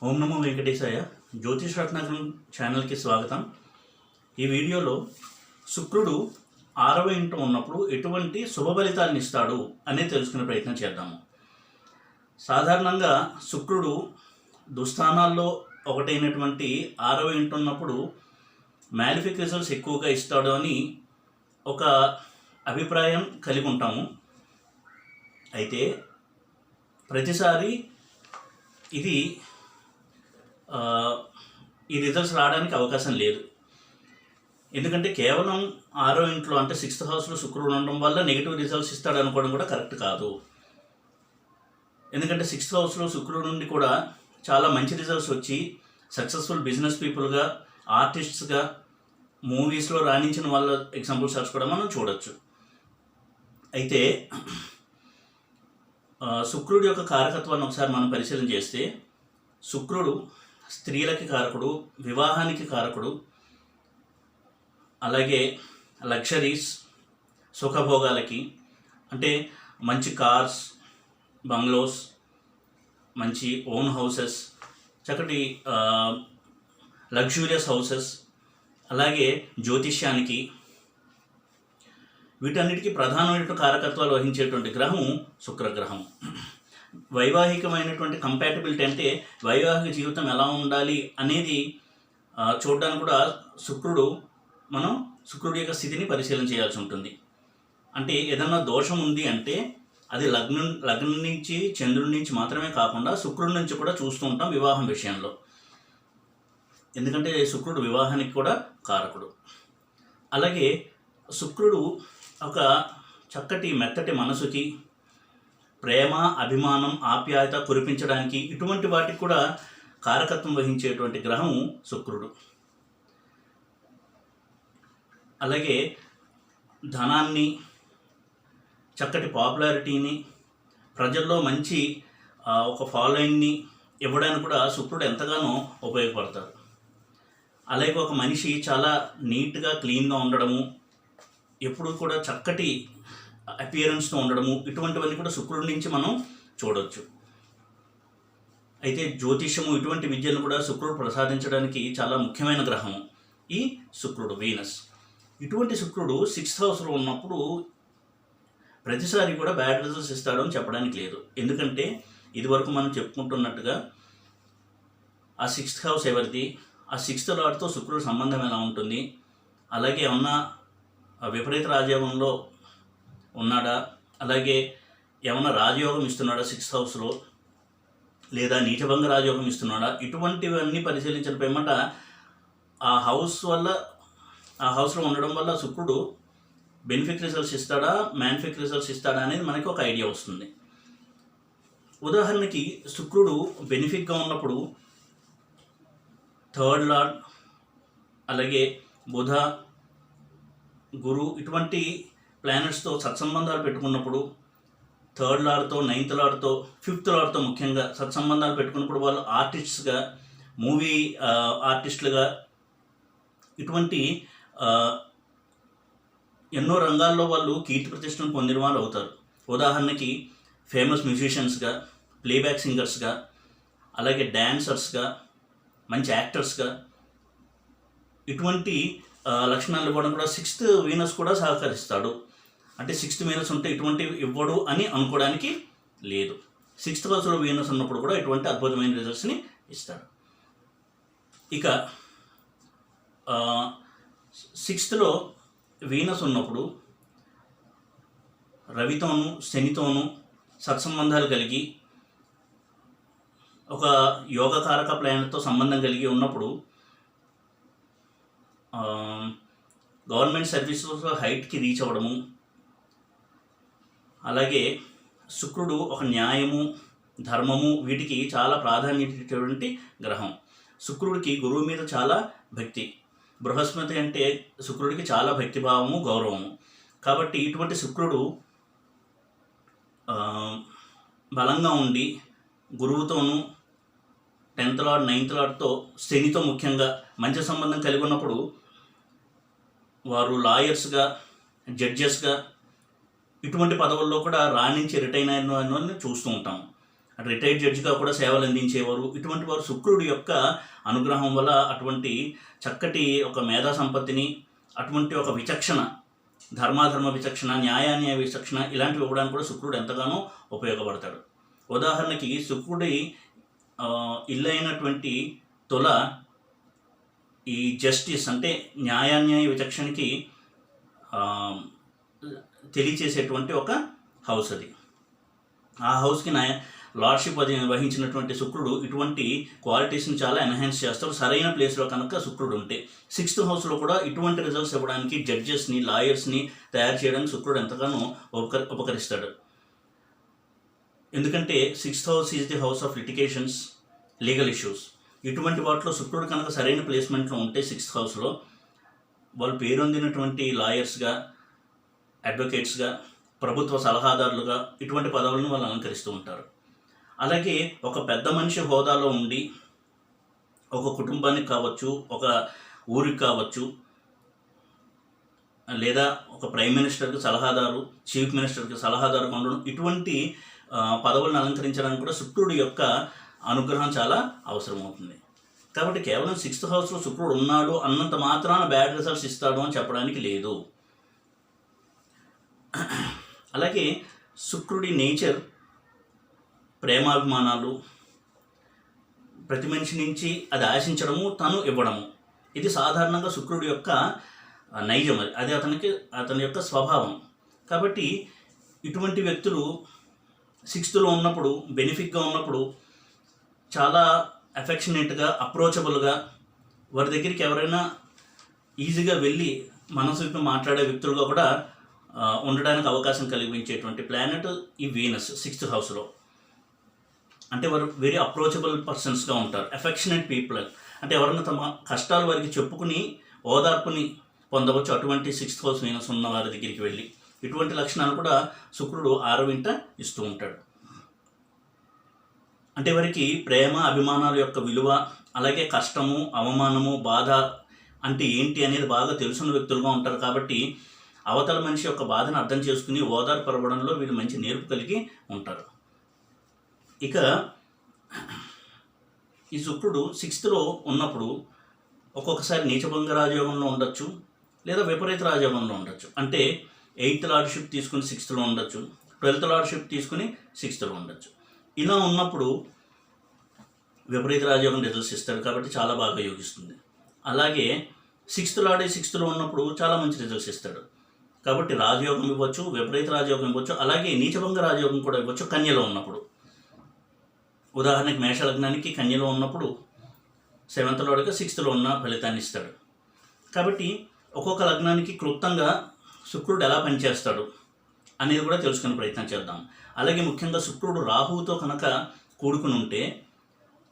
ఓం నమో వెంకటేశాయ. జ్యోతిష్ రత్నాకరం ఛానల్కి స్వాగతం. ఈ వీడియోలో శుక్రుడు 6వ ఇంట ఉన్నప్పుడు ఎటువంటి శుభ ఫలితాలను ఇస్తాడు అనేది తెలుసుకునే ప్రయత్నం చేద్దాము. సాధారణంగా శుక్రుడు దుస్థానాల్లో ఒకటైనటువంటి 6వ ఇంట ఉన్నప్పుడు మ్యాలిఫిక్ రిజల్ట్స్ ఎక్కువగా ఇస్తాడు అని ఒక అభిప్రాయం కలిగి ఉంటాము. అయితే ప్రతిసారి ఈ రిజల్ట్స్ రావడానికి అవకాశం లేదు. ఎందుకంటే కేవలం 6వ ఇంట్లో అంటే 6th హౌస్లో శుక్రుడు ఉండడం వల్ల నెగిటివ్ రిజల్ట్స్ ఇస్తాడు అనుకోవడం కూడా కరెక్ట్ కాదు. ఎందుకంటే 6th హౌస్లో శుక్రుడు నుండి కూడా చాలా మంచి రిజల్ట్స్ వచ్చి సక్సెస్ఫుల్ బిజినెస్ పీపుల్గా, ఆర్టిస్ట్స్గా, మూవీస్లో రాణించిన వాళ్ళ ఎగ్జాంపుల్స్ కూడా మనం చూడొచ్చు. అయితే శుక్రుడి యొక్క కారకత్వాన్ని ఒకసారి మనం పరిశీలన చేస్తే శుక్రుడు స్త్రీలకి కారకుడు, వివాహానికి కారకుడు, అలాగే లగ్జరీస్, సుఖభోగాలకి, అంటే మంచి కార్స్, బంగ్లోస్, మంచి ఓన్ హౌసెస్, చక్కటి లగ్జూరియస్ హౌసెస్, అలాగే జ్యోతిష్యానికి, వీటన్నిటికీ ప్రధానమైన కారకత్వాలు వహించేటువంటి గ్రహం శుక్రగ్రహం. వైవాహికమైనటువంటి కంపాటబిలిటీ అంటే వైవాహిక జీవితం ఎలా ఉండాలి అనేది చూడడానికి కూడా శుక్రుడి యొక్క స్థితిని పరిశీలన చేయాల్సి ఉంటుంది. అంటే ఏదన్నా దోషం ఉంది అంటే అది లగ్నం నుంచి, చంద్రుడి నుంచి మాత్రమే కాకుండా శుక్రుడి నుంచి కూడా చూస్తూ ఉంటాం వివాహం విషయంలో. ఎందుకంటే శుక్రుడు వివాహానికి కూడా కారకుడు. అలాగే శుక్రుడు ఒక చక్కటి మెత్తటి మనసుకి ప్రేమ, అభిమానం, ఆప్యాయత కురిపించడానికి, ఇటువంటి వాటికి కూడా కారకత్వం వహించేటువంటి గ్రహం శుక్రుడు. అలాగే ధనాన్ని, చక్కటి పాపులారిటీని, ప్రజల్లో మంచి ఒక ఫాలోయింగ్ని ఇవ్వడానికి కూడా శుక్రుడు ఎంతగానో ఉపయోగపడతాడు. అలాగే ఒక మనిషి చాలా నీట్గా, క్లీన్గా ఉండడము, ఎప్పుడు కూడా చక్కటి అపియరెన్స్తో ఉండడము, ఇటువంటివన్నీ కూడా శుక్రుడి నుంచి మనం చూడవచ్చు. అయితే జ్యోతిష్యము, ఇటువంటి విద్యను కూడా శుక్రుడు ప్రసాదించడానికి చాలా ముఖ్యమైన గ్రహము ఈ శుక్రుడు, వీనస్. ఇటువంటి శుక్రుడు 6th హౌస్లో ఉన్నప్పుడు ప్రతిసారి కూడా బ్యాడ్ రిజల్ట్స్ ఇస్తాడు అని చెప్పడానికి లేదు. ఎందుకంటే ఇదివరకు మనం చెప్పుకుంటున్నట్టుగా ఆ 6th హౌస్ ఎవరిది, ఆ 6th లార్డ్తో శుక్రుడు సంబంధం ఎలా ఉంటుంది, అలాగే ఏమన్నా విపరీత రాజయోగంలో ఉన్నాడా, అలాగే ఏమన్నా రాజయోగం ఇస్తున్నాడా 6th హౌస్లో, లేదా నీచభంగ రాజయోగం ఇస్తున్నాడా, ఇటువంటివన్నీ పరిశీలించిన పేమట ఆ హౌస్లో ఉండడం వల్ల శుక్రుడు బెనిఫిక్ రిజల్ట్స్ ఇస్తాడా, మ్యాన్ఫిక్ రిజల్ట్స్ ఇస్తాడా అనేది మనకి ఒక ఐడియా వస్తుంది. ఉదాహరణకి శుక్రుడు బెనిఫిక్గా ఉన్నప్పుడు 3rd లార్డ్, అలాగే బుధ, గురు, ఇటువంటి ప్లానెట్స్తో సత్సంబంధాలు పెట్టుకున్నప్పుడు, 3rd లార్డ్తో, 9th లార్డ్తో, 5th లార్డ్తో ముఖ్యంగా సత్సంబంధాలు పెట్టుకున్నప్పుడు వాళ్ళు ఆర్టిస్ట్స్గా, మూవీ ఆర్టిస్టులుగా, ఇటువంటి ఎన్నో రంగాల్లో వాళ్ళు కీర్తి ప్రతిష్టను పొందిన వాళ్ళు అవుతారు. ఉదాహరణకి ఫేమస్ మ్యూజిషియన్స్గా, ప్లేబ్యాక్ సింగర్స్గా, అలాగే డ్యాన్సర్స్గా, మంచి యాక్టర్స్గా, ఇటువంటి లక్షణాలు ఇవ్వడం కూడా 6th వీనస్ కూడా సహకరిస్తాడు. అంటే 6th వీనస్ ఉంటే ఇటువంటివి ఇవ్వడు అని అనుకోవడానికి లేదు. 6th హౌస్లో వీనస్ ఉన్నప్పుడు కూడా ఇటువంటి అద్భుతమైన రిజల్ట్స్ని ఇస్తాడు. ఇక 6thలో వీనస్ ఉన్నప్పుడు రవితోనూ, శనితోనూ సత్సంబంధాలు కలిగి, ఒక యోగకారక ప్లానెట్తో సంబంధం కలిగి ఉన్నప్పుడు గవర్నమెంట్ సర్వీసెస్లో హైట్కి రీచ్ అవ్వడము, అలాగే శుక్రుడు ఒక న్యాయము, ధర్మము, వీటికి చాలా ప్రాధాన్యత ఇచ్చేటువంటి గ్రహం. శుక్రుడికి గురువు మీద చాలా భక్తి, బృహస్పతి అంటే శుక్రుడికి చాలా భక్తిభావము, గౌరవము. కాబట్టి ఇటువంటి శుక్రుడు బలంగా ఉండి గురువుతోనూ, 10th లార్డ్, 9th లార్డ్తో, శనితో ముఖ్యంగా మంచి సంబంధం కలిగి ఉన్నప్పుడు వారు లాయర్స్గా, జడ్జెస్గా, ఇటువంటి పదవుల్లో కూడా రాణించి రిటైన్ అయిన చూస్తూ ఉంటాం. రిటైర్డ్ జడ్జిగా కూడా సేవలు అందించేవారు. ఇటువంటి వారు శుక్రుడి యొక్క అనుగ్రహం వల్ల అటువంటి చక్కటి ఒక మేధా సంపత్తిని, అటువంటి ఒక విచక్షణ, ధర్మాధర్మ విచక్షణ, న్యాయాన్యాయ విచక్షణ ఇలాంటివి ఇవ్వడానికి కూడా శుక్రుడు ఎంతగానో ఉపయోగపడతాడు. ఉదాహరణకి శుక్రుడి ఇల్లు అయినటువంటి తుల ఈ జస్టిస్ అంటే న్యాయాన్యాయ విచక్షణకి తెలియచేసేటువంటి ఒక హౌస్ అది. ఆ హౌస్కి లార్డ్షిప్ వహించినటువంటి శుక్రుడు ఇటువంటి క్వాలిటీస్ని చాలా ఎన్హాన్స్ చేస్తాడు సరైన ప్లేస్లో కనుక శుక్రుడు ఉంటే. 6th హౌస్లో కూడా ఇటువంటి రిజల్ట్స్ ఇవ్వడానికి జడ్జెస్ని, లాయర్స్ని తయారు చేయడానికి శుక్రుడు ఎంతగానో ఉపకరిస్తాడు. ఎందుకంటే 6th house is the house of litigations, legal issues. ఇటువంటి వాటిలో శుక్రుడు కనుక సరైన ప్లేస్మెంట్లో ఉంటే 6th హౌస్లో వాళ్ళు పేరొందినటువంటి లాయర్స్గా, అడ్వకేట్స్గా, ప్రభుత్వ సలహాదారులుగా ఇటువంటి పదవులను వాళ్ళు అలంకరిస్తూ ఉంటారు. అలాగే ఒక పెద్ద మనిషి హోదాలో ఉండి ఒక కుటుంబానికి కావచ్చు, ఒక ఊరికి కావచ్చు, లేదా ఒక ప్రైమ్ మినిస్టర్కి సలహాదారు, చీఫ్ మినిస్టర్కి సలహాదారు ఉండడం, ఇటువంటి పదవులను అలంకరించడానికి కూడా శుక్రుడి యొక్క అనుగ్రహం చాలా అవసరమవుతుంది. కాబట్టి కేవలం 6th హౌస్లో శుక్రుడు ఉన్నాడు అన్నంత మాత్రాన బ్యాడ్ రిజల్ట్స్ ఇస్తాడు అని చెప్పడానికి లేదు. అలాగే శుక్రుడి నేచర్ ప్రేమాభిమానాలు, ప్రతి మనిషి నుంచి అది ఆశించడము, తను ఇవ్వడము. ఇది సాధారణంగా శుక్రుడి యొక్క నైజం, అది అతని యొక్క స్వభావం. కాబట్టి ఇటువంటి వ్యక్తులు 6thలో ఉన్నప్పుడు, బెనిఫిట్గా ఉన్నప్పుడు చాలా అఫెక్షనేట్గా, అప్రోచబుల్గా, వారి దగ్గరికి ఎవరైనా ఈజీగా వెళ్ళి మనసు విప్పి మాట్లాడే వ్యక్తులుగా కూడా ఉండడానికి అవకాశం కలిగించేటువంటి ప్లానెట్ ఈ వీనస్ 6th హౌస్లో. అంటే వారు వెరీ అప్రోచబుల్ పర్సన్స్గా ఉంటారు, అఫెక్షనేట్ పీపుల్. అంటే ఎవరైనా తమ కష్టాలు వారికి చెప్పుకుని ఓదార్పుని పొందవచ్చు అటువంటి 6th హౌస్ వీనస్ ఉన్న వారి దగ్గరికి వెళ్ళి. ఇటువంటి లక్షణాలు కూడా శుక్రుడు 6వ ఇంట ఇస్తూ ఉంటాడు. అంటే వారికి ప్రేమ, అభిమానాల యొక్క విలువ, అలాగే కష్టము, అవమానము, బాధ అంటే ఏంటి అనేది బాగా తెలుసున్న వ్యక్తులుగా ఉంటారు. కాబట్టి అవతల మనిషి యొక్క బాధను అర్థం చేసుకుని ఓదార్పరవడంలో వీళ్ళు మంచి నేర్పు కలిగి ఉంటారు. ఇక ఈ శుక్రుడు 6thలో ఉన్నప్పుడు ఒక్కొక్కసారి నీచభంగ రాజయోగంలో ఉండొచ్చు, లేదా విపరీత రాజయోగంలో ఉండొచ్చు. అంటే 8th లార్డ్షిప్ తీసుకుని 6thలో ఉండొచ్చు, 12th లార్డ్షిప్ తీసుకుని 6thలో ఉండొచ్చు. ఇలా ఉన్నప్పుడు విపరీత రాజయోగం రిజల్ట్స్ ఇస్తాడు కాబట్టి చాలా బాగా యోగిస్తుంది. అలాగే 6th లార్డ్ 6thలో ఉన్నప్పుడు చాలా మంచి రిజల్ట్స్ ఇస్తాడు కాబట్టి రాజయోగం ఇవ్వచ్చు, విపరీత రాజయోగం ఇవ్వచ్చు, అలాగే నీచభంగ రాజయోగం కూడా ఇవ్వచ్చు కన్యలో ఉన్నప్పుడు. ఉదాహరణకి మేషలగ్నానికి కన్యలో ఉన్నప్పుడు 7th లార్డ్గా 6thలో ఉన్న ఫలితాన్ని ఇస్తాడు. కాబట్టి ఒక్కొక్క లగ్నానికి క్లుప్తంగా శుక్రుడు ఎలా పనిచేస్తాడు అనేది కూడా తెలుసుకునే ప్రయత్నం చేద్దాం. అలాగే ముఖ్యంగా శుక్రుడు రాహువుతో కనుక కూడుకుని ఉంటే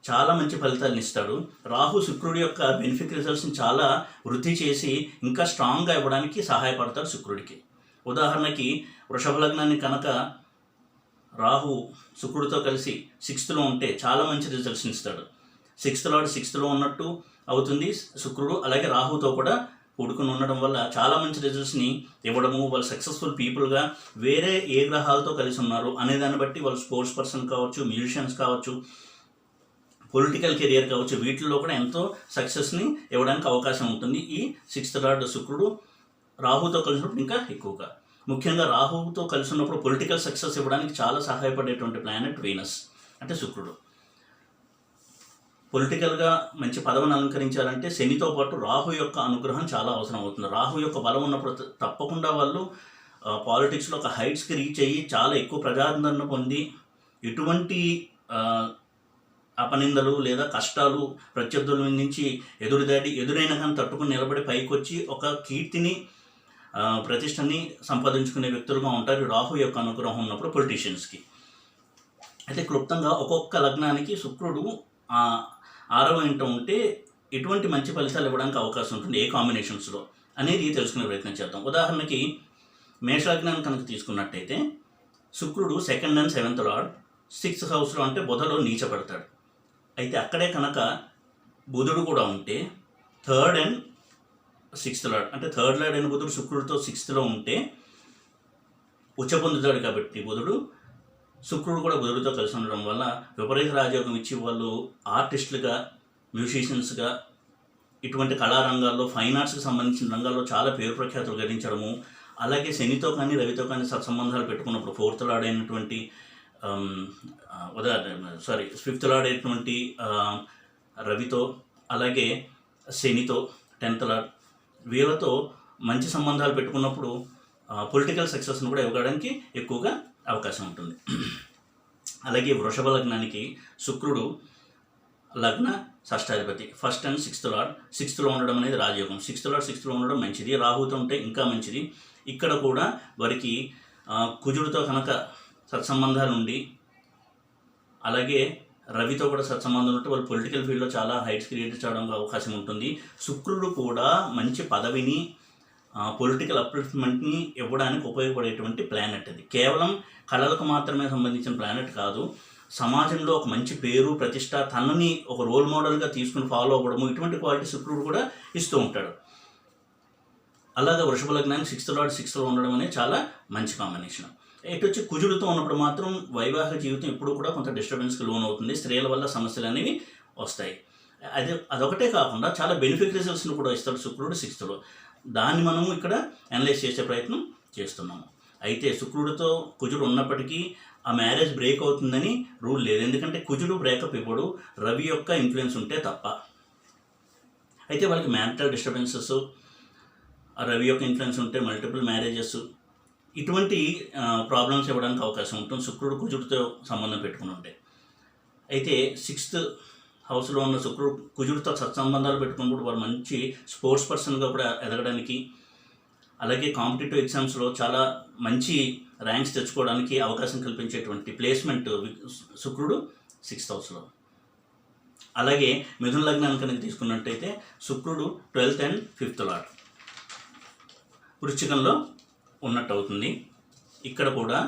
చాలా మంచి ఫలితాలను ఇస్తాడు. రాహు శుక్రుడి యొక్క బెనిఫిట్ రిజల్ట్స్ని చాలా వృద్ధి చేసి ఇంకా స్ట్రాంగ్గా ఇవ్వడానికి సహాయపడతాడు శుక్రుడికి. ఉదాహరణకి వృషభ లగ్నాన్ని కనుక రాహు శుక్రుడితో కలిసి 6thలో ఉంటే చాలా మంచి రిజల్ట్స్ని ఇస్తాడు. 6th లార్డ్ 6thలో ఉన్నట్టు అవుతుంది శుక్రుడు. అలాగే రాహుతో కూడా కూడుకుని ఉండడం వల్ల చాలా మంచి రిజల్ట్స్ని ఇవ్వడము, వాళ్ళు సక్సెస్ఫుల్ పీపుల్గా వేరే ఏ గ్రహాలతో కలిసి ఉన్నారు అనే దాన్ని బట్టి వాళ్ళు స్పోర్ట్స్ పర్సన్ కావచ్చు, మ్యూజిషియన్స్ కావచ్చు, పొలిటికల్ కెరియర్ కావచ్చు, వీటిల్లో కూడా ఎంతో సక్సెస్ని ఇవ్వడానికి అవకాశం ఉంటుంది ఈ 6th లార్డ్ శుక్రుడు రాహుతో కలిసినప్పుడు ఇంకా ఎక్కువగా. ముఖ్యంగా రాహుతో కలిసి ఉన్నప్పుడు పొలిటికల్ సక్సెస్ ఇవ్వడానికి చాలా సహాయపడేటువంటి ప్లానెట్ వీనస్ అంటే శుక్రుడు. పొలిటికల్గా మంచి పదవిని అలంకరించాలంటే శనితో పాటు రాహు యొక్క అనుగ్రహం చాలా అవసరం అవుతుంది. రాహు యొక్క బలం ఉన్నప్పుడు తప్పకుండా వాళ్ళు పాలిటిక్స్లో ఒక హైట్స్కి రీచ్ అయ్యి చాలా ఎక్కువ ప్రజాదరణ పొంది ఎటువంటి అపనిందలు లేదా కష్టాలు ప్రత్యర్థుల నుంచి ఎదురైన కానీ తట్టుకుని నిలబడి పైకి వచ్చి ఒక కీర్తిని, ప్రతిష్టని సంపాదించుకునే వ్యక్తులుగా ఉంటారు రాహు యొక్క అనుగ్రహం ఉన్నప్పుడు పొలిటీషియన్స్కి. అయితే క్లుప్తంగా ఒక్కొక్క లగ్నానికి శుక్రుడు 6వ ఇంట ఉంటే ఎటువంటి మంచి ఫలితాలు ఇవ్వడానికి అవకాశం ఉంటుంది, ఏ కాంబినేషన్స్లో అనేది తెలుసుకునే ప్రయత్నం చేద్దాం. ఉదాహరణకి మేషలగ్నాన్ని కనుక తీసుకున్నట్టయితే శుక్రుడు 2nd and 7th lord 6th హౌస్లో అంటే బుధలో నీచపడతాడు. అయితే అక్కడే కనుక బుధుడు కూడా ఉంటే 3rd and 6th లార్డ్ అంటే 3rd లార్డ్ అయిన బుధుడు శుక్రుడితో 6thలో ఉంటే ఉచ్చ పొందుతాడు. కాబట్టి బుధుడు శుక్రుడు కూడా బుధుడితో కలిసి ఉండడం వల్ల విపరీత రాజయోగం ఇచ్చి వాళ్ళు ఆర్టిస్టులుగా, మ్యూజిషియన్స్గా, ఇటువంటి కళారంగాల్లో, ఫైన్ ఆర్ట్స్కి సంబంధించిన రంగాల్లో చాలా పేరు ప్రఖ్యాతులు గడించడము. అలాగే శనితో కానీ రవితో కానీ సత్సంబంధాలు పెట్టుకున్నప్పుడు ఫోర్త్ లార్డ్ అయినటువంటి ఫిఫ్త్ లార్డ్ అయినటువంటి రవితో, అలాగే శనితో 10th లార్డ్, వీళ్ళతో మంచి సంబంధాలు పెట్టుకున్నప్పుడు పొలిటికల్ సక్సెస్ను కూడా ఇవ్వడానికి ఎక్కువగా అవకాశం ఉంటుంది. అలాగే వృషభ లగ్నానికి శుక్రుడు లగ్న షష్టాధిపతి, 1st and 6th lord. 6th ఉండడం అనేది రాజయోగం. 6th లార్డ్ 6th ఉండడం మంచిది. రాహుతో ఉంటే ఇంకా మంచిది. ఇక్కడ కూడా వారికి కుజుడితో కనుక సత్సంబంధాలు ఉండి, అలాగే రవితో కూడా సత్సంబంధం ఉంటే వాళ్ళు పొలిటికల్ ఫీల్డ్లో చాలా హైట్స్ క్రియేట్ చేయడానికి అవకాశం ఉంటుంది. శుక్రుడు కూడా మంచి పదవిని, పొలిటికల్ అప్లిఫ్ట్మెంట్ని ఇవ్వడానికి ఉపయోగపడేటువంటి ప్లానెట్ అది. కేవలం కళలకు మాత్రమే సంబంధించిన ప్లానెట్ కాదు. సమాజంలో ఒక మంచి పేరు, ప్రతిష్ట, తనని ఒక రోల్ మోడల్గా తీసుకుని ఫాలో అవ్వడము, ఇటువంటి క్వాలిటీ శుక్రుడు కూడా ఇస్తూ ఉంటాడు. అలాగే వృషభ లగ్నానికి 6th లార్డ్ 6th ఉండడం అనేది చాలా మంచి కాంబినేషన్. ఇటు వచ్చి కుజుడితో ఉన్నప్పుడు మాత్రం వైవాహిక జీవితం ఎప్పుడు కూడా కొంత డిస్టర్బెన్స్కి లోన్ అవుతుంది. స్త్రీల వల్ల సమస్యలు అనేవి వస్తాయి. అదొకటే కాకుండా చాలా బెనిఫిట్ రిజల్ట్స్ని కూడా ఇస్తాడు శుక్రుడు 6th. దాన్ని మనము ఇక్కడ అనలైజ్ చేసే ప్రయత్నం చేస్తున్నాము. అయితే శుక్రుడితో కుజుడు ఉన్నప్పటికీ ఆ మ్యారేజ్ బ్రేక్ అవుతుందని రూల్ లేదు. ఎందుకంటే కుజుడు బ్రేకప్ ఇవ్వడు, రవి యొక్క ఇన్ఫ్లుయెన్స్ ఉంటే తప్ప. అయితే వాళ్ళకి మ్యారిటల్ డిస్టర్బెన్సెస్, రవి యొక్క ఇన్ఫ్లుయెన్స్ ఉంటే మల్టిపుల్ మ్యారేజెస్, ఇటువంటి ప్రాబ్లమ్స్ ఇవ్వడానికి అవకాశం ఉంటుంది శుక్రుడు కుజుడితో సంబంధం పెట్టుకుని ఉంటే. అయితే 6th హౌస్లో ఉన్న శుక్రుడు కుజుడితో సత్సంబంధాలు పెట్టుకున్నప్పుడు వారు మంచి స్పోర్ట్స్ పర్సన్గా కూడా ఎదగడానికి, అలాగే కాంపిటేటివ్ ఎగ్జామ్స్లో చాలా మంచి ర్యాంక్స్ తెచ్చుకోవడానికి అవకాశం కల్పించేటువంటి ప్లేస్మెంట్ శుక్రుడు 6th హౌస్లో. అలాగే మిథున లగ్నాన్ని కనుక తీసుకున్నట్టయితే శుక్రుడు 12th and 5th లార్డ్ వృశ్చికంలో ఉన్నట్టు అవుతుంది. ఇక్కడ కూడా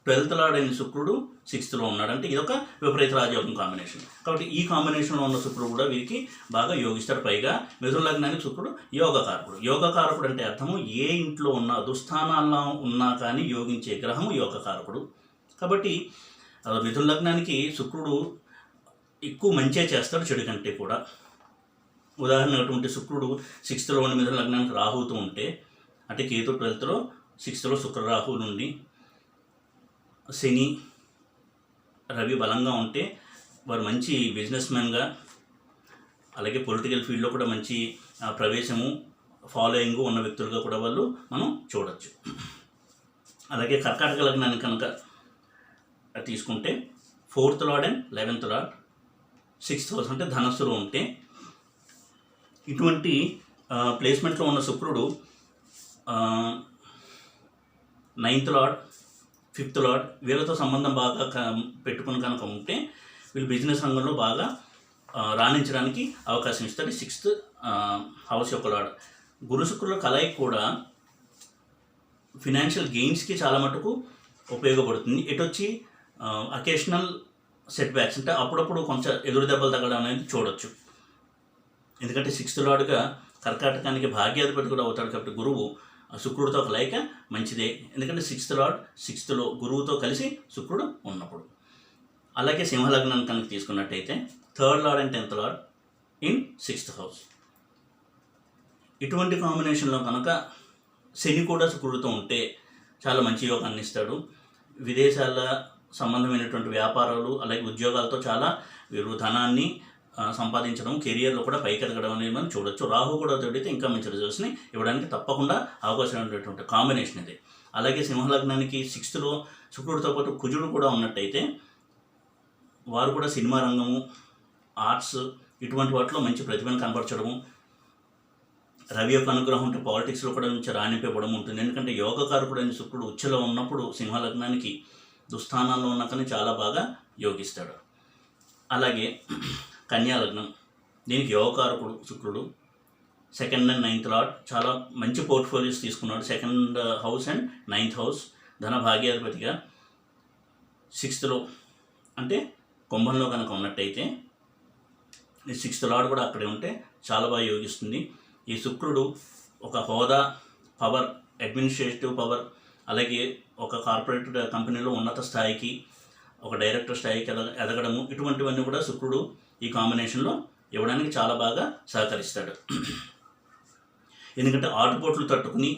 12th లార్డ్ అయిన శుక్రుడు 6th ఉన్నాడు. అంటే ఇదొక విపరీత రాజయోగం కాంబినేషన్. కాబట్టి ఈ కాంబినేషన్లో ఉన్న శుక్రుడు కూడా వీరికి బాగా యోగిస్తాడు. పైగా మిథున లగ్నానికి శుక్రుడు యోగకారకుడు. యోగకారకుడు అంటే అర్థము ఏ ఇంట్లో ఉన్నా, దుస్థానాల్లో ఉన్నా కానీ యోగించే గ్రహము యోగకారకుడు. కాబట్టి మిథున లగ్నానికి శుక్రుడు ఎక్కువ మంచే చేస్తాడు, చెడు కంటే కూడా. ఉదాహరణ అటువంటి శుక్రుడు 6th ఉన్న మిథున లగ్నానికి రాహుతో ఉంటే, అంటే కేతు 12th, 6th శుక్ర రాహు నుండి శని రవి బలంగా ఉంటే వారు మంచి బిజినెస్ మ్యాన్గా, అలాగే పొలిటికల్ ఫీల్డ్లో కూడా మంచి ప్రవేశము, ఫాలోయింగ్ ఉన్న వ్యక్తులుగా కూడా వాళ్ళు మనం చూడవచ్చు. అలాగే కర్కాటక లగ్నాన్ని కనుక తీసుకుంటే 4th lord and 11th lord 6th house అంటే ధనస్సులో ఉంటే, ఇటువంటి ప్లేస్మెంట్లో ఉన్న శుక్రుడు 9th లార్డ్ 5th లార్డ్ వీళ్ళతో సంబంధం బాగా పెట్టుకుని కనుక ఉంటే వీళ్ళు బిజినెస్ రంగంలో బాగా రాణించడానికి అవకాశం ఇస్తారు. 6th హౌస్ యొక్క లార్డ్. గురు శుక్రుల కలయిక కూడా ఫినాన్షియల్ గెయిన్స్కి చాలా మటుకు ఉపయోగపడుతుంది. వచ్చి అకేషనల్ సెట్ బ్యాక్స్ అంటే అప్పుడప్పుడు కొంచెం ఎదురు దెబ్బలు తగ్గడం అనేది చూడొచ్చు. ఎందుకంటే 6th లార్డ్గా కర్కాటకానికి భాగ్యాధిపతి కూడా అవుతాడు. కాబట్టి గురువు శుక్రుడితో కలయిక మంచిదే. ఎందుకంటే 6th లార్డ్ 6th గురువుతో కలిసి శుక్రుడు ఉన్నప్పుడు. అలాగే సింహలగ్నాన్ని కనుక తీసుకున్నట్టయితే 3rd lord and 10th lord in 6th house. ఇటువంటి కాంబినేషన్లో కనుక శని కూడా శుక్రుడితో ఉంటే చాలా మంచి యోగాన్ని ఇస్తాడు. విదేశాల సంబంధమైనటువంటి వ్యాపారాలు, అలాగే ఉద్యోగాలతో చాలా వీరు ధనాన్ని సంపాదించడం, కెరియర్లో కూడా పైకి ఎదగడం అనేది మనం చూడొచ్చు. రాహు కూడా తోడితే ఇంకా మంచి రిజల్ట్స్ని ఇవ్వడానికి తప్పకుండా అవకాశం ఉండేటువంటి కాంబినేషన్ ఇది. అలాగే సింహలగ్నానికి 6th శుక్రుడితో పాటు కుజుడు కూడా ఉన్నట్టయితే వారు కూడా సినిమా రంగము, ఆర్ట్స్, ఇటువంటి వాటిలో మంచి ప్రతిభను కనపరచడము, రవి యొక్క అనుగ్రహం ఉంటే పాలిటిక్స్లో కూడా నుంచి రాణింపబడం ఉంటుంది. ఎందుకంటే యోగకారకుడైన శుక్రుడు ఉచ్చలో ఉన్నప్పుడు సింహలగ్నానికి దుస్థానాల్లో ఉన్న కానీ చాలా బాగా యోగిస్తాడు. అలాగే కన్యా లగ్నం, దీనికి యోగకారకుడు శుక్రుడు 2nd and 9th లార్డ్ చాలా మంచి పోర్ట్ఫోలియోస్ తీసుకున్నాడు. 2nd house and 9th house ధన భాగ్యాధిపతిగా 6th అంటే కుంభంలో కనుక ఉన్నట్టయితే 6th లార్డ్ కూడా అక్కడే ఉంటే చాలా బాగా యోగిస్తుంది. ఈ శుక్రుడు ఒక హోదా, పవర్, అడ్మినిస్ట్రేటివ్ పవర్, అలాగే ఒక కార్పొరేట్ కంపెనీలో ఉన్నత స్థాయికి ఒక డైరెక్టర్ స్థాయికి ఎదగడము, ఇటువంటివన్నీ కూడా శుక్రుడు ఈ కాంబినేషన్లో ఇవ్వడానికి చాలా బాగా సహకరిస్తాడు. ఎందుకంటే ఆటుపోట్లు తట్టుకుని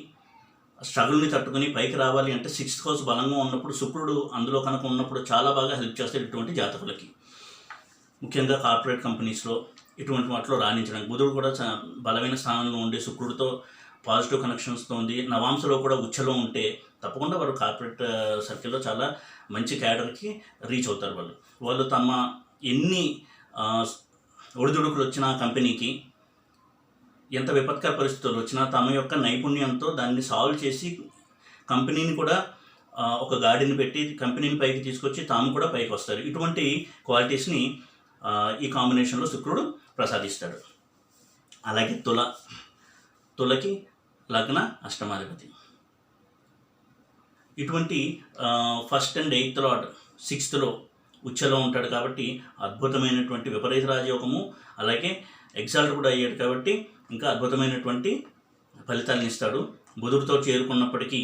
స్ట్రగుల్ని తట్టుకుని పైకి రావాలి అంటే 6th హౌస్ బలంగా ఉన్నప్పుడు శుక్రుడు అందులో కనుక ఉన్నప్పుడు చాలా బాగా హెల్ప్ చేస్తాడు ఇటువంటి జాతకులకి. ముఖ్యంగా కార్పొరేట్ కంపెనీస్లో ఇటువంటి వాటిలో రాణించడానికి బుధుడు కూడా బలమైన స్థానంలో ఉండి శుక్రుడితో పాజిటివ్ కనెక్షన్స్తో ఉంది, నవాంశలో కూడా ఉచ్చలో ఉంటే తప్పకుండా వారు కార్పొరేట్ సర్కిల్లో చాలా మంచి క్యాడర్కి రీచ్ అవుతారు. వాళ్ళు తమ ఎన్ని ఒడిదుడుకులు వచ్చినా కంపెనీకి, ఎంత విపత్కర పరిస్థితులు వచ్చినా తమ యొక్క నైపుణ్యంతో దాన్ని సాల్వ్ చేసి కంపెనీని కూడా ఒక గాడిని పెట్టి కంపెనీని పైకి తీసుకొచ్చి తాము కూడా పైకి వస్తారు. ఇటువంటి క్వాలిటీస్ని ఈ కాంబినేషన్లో శుక్రుడు ప్రసాదిస్తాడు. అలాగే తులకి లగ్న అష్టమాధిపతి. ఇటువంటి 1st and 8th lord 6th ఉచ్చలో ఉంటాడు కాబట్టి అద్భుతమైనటువంటి విపరీత రాజయోగము, అలాగే ఎగ్జాల్ట్ కూడా అయ్యాడు కాబట్టి ఇంకా అద్భుతమైనటువంటి ఫలితాలను ఇస్తాడు. బుధుడితో చేరుకున్నప్పటికీ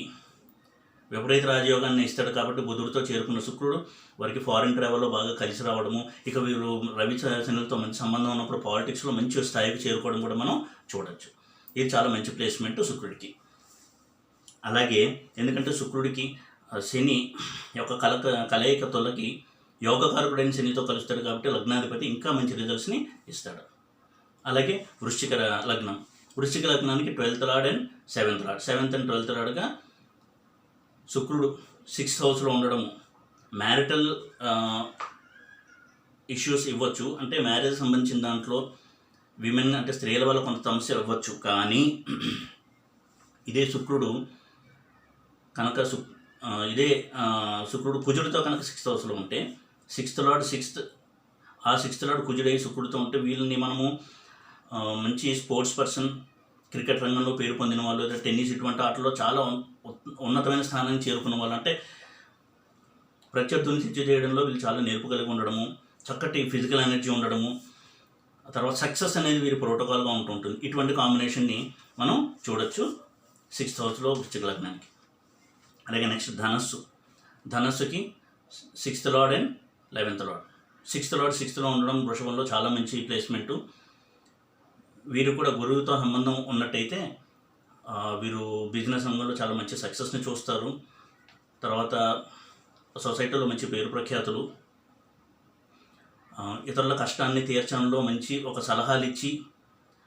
విపరీత రాజయోగాన్ని ఇస్తాడు కాబట్టి బుధుడితో చేరుకున్న శుక్రుడు వారికి ఫారిన్ ట్రావెల్లో బాగా కలిసి రావడము, ఇక వీరు రవి శనులతో మంచి సంబంధం ఉన్నప్పుడు పాలిటిక్స్లో మంచి స్థాయికి చేరుకోవడం కూడా మనం చూడొచ్చు. ఇది చాలా మంచి ప్లేస్మెంట్ శుక్రుడికి. అలాగే ఎందుకంటే శుక్రుడికి శని యొక్క కలయిక తులకి యోగకారకుడైన శనితో కలుస్తాడు కాబట్టి లగ్నాధిపతి ఇంకా మంచి రిజల్ట్స్ని ఇస్తాడు. అలాగే వృశ్చిక లగ్నం. వృశ్చిక లగ్నానికి 12th lord and 7th lord, 7th and 12th లార్డ్గా శుక్రుడు 6th హౌస్లో ఉండడము మ్యారిటల్ ఇష్యూస్ ఇవ్వచ్చు, అంటే మ్యారేజ్ సంబంధించిన దాంట్లో విమెన్ అంటే స్త్రీల వల్ల కొంత సమస్యలు ఇవ్వచ్చు. కానీ ఇదే శుక్రుడు కనుక శుక్రుడు కుజుడితో కనుక 6th హౌస్లో ఉంటే 6th లార్డ్ 6th లార్డ్ కుజుడై శుక్రుడితో ఉంటే వీళ్ళని మనము మంచి స్పోర్ట్స్ పర్సన్, క్రికెట్ రంగంలో పేరు పొందిన వాళ్ళు, లేదా టెన్నిస్ ఇటువంటి ఆటల్లో చాలా ఉన్నతమైన స్థానానికి చేరుకున్న వాళ్ళు, అంటే ప్రత్యర్థుల్ని శిక్ష చేయడంలో వీళ్ళు చాలా నేర్పు కలిగి ఉండడము, చక్కటి ఫిజికల్ ఎనర్జీ ఉండడము, తర్వాత సక్సెస్ అనేది వీరి ప్రోటోకాల్గా ఉంటుంటుంది. ఇటువంటి కాంబినేషన్ని మనం చూడొచ్చు 6th హౌస్లో వృశ్చిక లగ్నానికి. అలాగే నెక్స్ట్ ధనస్సుకి 6th lord and 11th lord. 6th lord 6th ఉండడం వృషభంలో చాలా మంచి ప్లేస్మెంటు. వీరు కూడా గురువుతో సంబంధం ఉన్నట్టయితే వీరు బిజినెస్ రంగంలో చాలా మంచి సక్సెస్ని చూస్తారు. తర్వాత సొసైటీలో మంచి పేరు ప్రఖ్యాతులు, ఇతరుల కష్టాన్ని తీర్చడంలో మంచి ఒక సలహాలు ఇచ్చి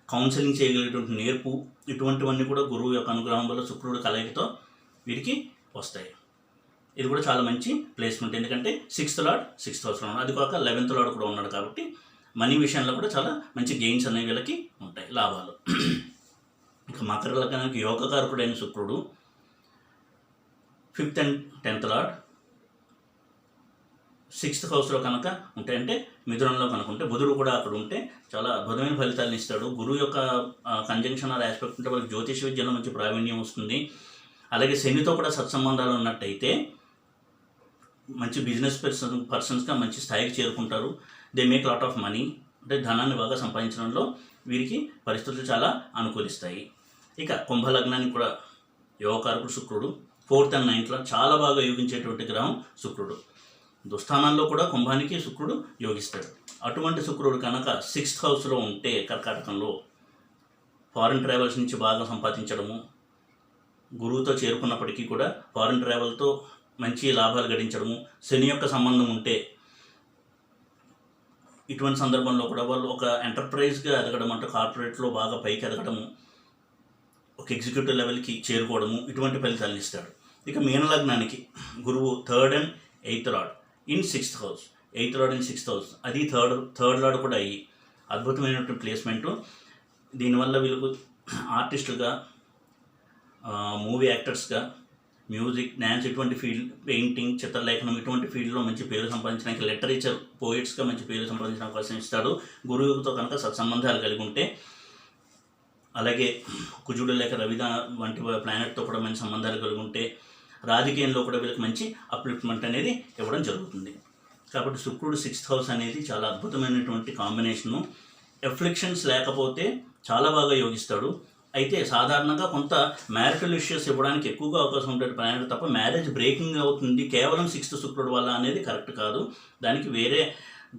కౌన్సిలింగ్ చేయగలిగేటువంటి నేర్పు, ఇటువంటివన్నీ కూడా గురువు యొక్క అనుగ్రహం వల్ల శుక్రుడు కలయికతో వీరికి వస్తాయి. ఇది కూడా చాలా మంచి ప్లేస్మెంట్, ఎందుకంటే 6th లార్డ్ 6th హౌస్లో ఉన్నాడు, అది కాక 11th లార్డ్ కూడా ఉన్నాడు కాబట్టి మనీ విషయంలో కూడా చాలా మంచి గెయిన్స్ అనేవి వీళ్ళకి ఉంటాయి, లాభాలు. ఇక మకర లగ్నానికి యోగకారకుడైన శుక్రుడు 5th and 10th lord 6th హౌస్లో కనుక ఉంటే, అంటే మిథునంలో కనుక ఉంటే, బుధుడు కూడా అక్కడ ఉంటే చాలా అద్భుతమైన ఫలితాలను ఇస్తాడు. గురువు యొక్క కంజంక్షన్ ఆర్ ఆస్పెక్ట్ ఉంటే వాళ్ళకి జ్యోతిష విద్యలో మంచి ప్రావీణ్యం వస్తుంది. అలాగే శనితో కూడా సత్సంబంధాలు ఉన్నట్టయితే మంచి బిజినెస్ పర్సన్స్గా మంచి స్థాయికి చేరుకుంటారు. They make lot of money, అంటే ధనాన్ని బాగా సంపాదించడంలో వీరికి పరిస్థితులు చాలా అనుకూలిస్తాయి. ఇక కుంభలగ్నానికి కూడా యోగకారకుడు శుక్రుడు 4th and 9th చాలా బాగా యోగించేటువంటి గ్రహం శుక్రుడు. దుస్థానాల్లో కూడా కుంభానికి శుక్రుడు యోగిస్తాడు. అటువంటి శుక్రుడు కనుక 6th హౌస్లో ఉంటే కర్కాటకంలో ఫారిన్ ట్రావెల్స్ నుంచి బాగా సంపాదించడము, గురువుతో చేరుకున్నప్పటికీ కూడా ఫారిన్ ట్రావెల్తో మంచి లాభాలు గడించడము, శని యొక్క సంబంధం ఉంటే ఇటువంటి సందర్భంలో కూడా వాళ్ళు ఒక ఎంటర్ప్రైజ్గా ఎదగడం, అంటే కార్పొరేట్లో బాగా పైకి ఎదగడము, ఒక ఎగ్జిక్యూటివ్ లెవెల్కి చేరుకోవడము, ఇటువంటి ఫలితాలను ఇస్తాడు. ఇక మీనలగ్నానికి గురువు 3rd and 8th lord in 6th house, 8th lord in 6th house, అది థర్డ్ లార్డ్ కూడా అయ్యి అద్భుతమైనటువంటి ప్లేస్మెంటు. దీనివల్ల వీళ్ళకు ఆర్టిస్టులుగా, మూవీ యాక్టర్స్గా, మ్యూజిక్, డ్యాన్స్ ఇటువంటి ఫీల్డ్, పెయింటింగ్, చిత్రలేఖనం ఇటువంటి ఫీల్డ్లో మంచి పేరు సంపాదించడానికి, లిటరేచర్, పోయిట్స్గా మంచి పేరు సంపాదించిన అవకాశం ఇస్తాడు గురువుతో కనుక సత్సంబంధాలు కలిగి ఉంటే. అలాగే కుజుడు లేక రవి వంటి ప్లానెట్తో కూడా మంచి సంబంధాలు కలిగి ఉంటే రాజకీయంలో కూడా వీళ్ళకి మంచి అప్లిఫ్ట్మెంట్ అనేది ఇవ్వడం జరుగుతుంది. కాబట్టి శుక్రుడు 6th హౌస్ అనేది చాలా అద్భుతమైనటువంటి కాంబినేషను. ఎఫ్లిక్షన్స్ లేకపోతే చాలా బాగా యోగిస్తాడు. అయితే సాధారణంగా కొంత మ్యారిటల్ ఇష్యూస్ ఇవ్వడానికి ఎక్కువగా అవకాశం ఉంటుంది ప్లానెట్ తప్ప మ్యారేజ్ బ్రేకింగ్ అవుతుంది కేవలం 6th శుక్రుడు వల్ల అనేది కరెక్ట్ కాదు. దానికి వేరే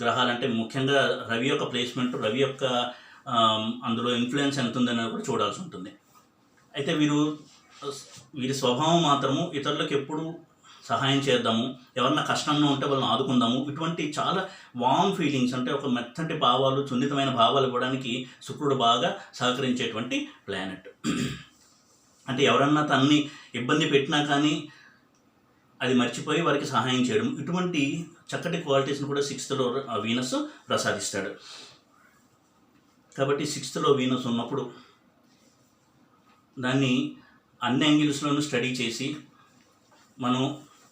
గ్రహాలు అంటే ముఖ్యంగా రవి యొక్క ప్లేస్మెంట్, రవి యొక్క అందులో ఇన్ఫ్లుయెన్స్ ఎంత ఉందనేది కూడా చూడాల్సి ఉంటుంది. అయితే వీరి స్వభావం మాత్రము ఇతరులకు ఎప్పుడు సహాయం చేద్దాము, ఎవరన్నా కష్టంలో ఉంటే వాళ్ళని ఆదుకుందాము, ఇటువంటి చాలా వార్మ్ ఫీలింగ్స్ అంటే ఒక మెత్తటి భావాలు, సున్నితమైన భావాలు ఇవ్వడానికి శుక్రుడు బాగా సహకరించేటువంటి ప్లానెట్. అంటే ఎవరన్నా తనని ఇబ్బంది పెట్టినా కానీ అది మర్చిపోయి వారికి సహాయం చేయడం, ఇటువంటి చక్కటి క్వాలిటీస్ని కూడా 6th వీనస్ ప్రసాదిస్తాడు. కాబట్టి 6th వీనస్ ఉన్నప్పుడు దాన్ని అన్ని యాంగిల్స్లోనూ స్టడీ చేసి మనం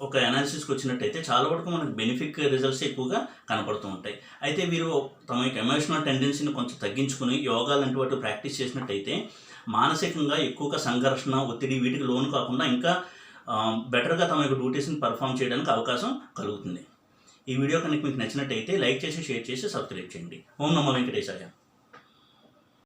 ఒక అనాలిసిస్కి వచ్చినట్టయితే చాలా వరకు మనకు బెనిఫిట్ రిజల్ట్స్ ఎక్కువగా కనపడుతూ ఉంటాయి. అయితే వీరు తమ యొక్క ఎమోషనల్ టెండెన్సీని కొంచెం తగ్గించుకుని యోగా లాంటి వాటి ప్రాక్టీస్ చేసినట్టయితే మానసికంగా ఎక్కువగా సంఘర్షణ, ఒత్తిడి వీటికి లోను కాకుండా ఇంకా బెటర్గా తమ యొక్క డ్యూటీస్ని పర్ఫామ్ చేయడానికి అవకాశం కలుగుతుంది. ఈ వీడియో కనుక మీకు నచ్చినట్టయితే లైక్ చేసి, షేర్ చేసి, సబ్స్క్రైబ్ చేయండి. ఓం నమో వెంకటేశాయ.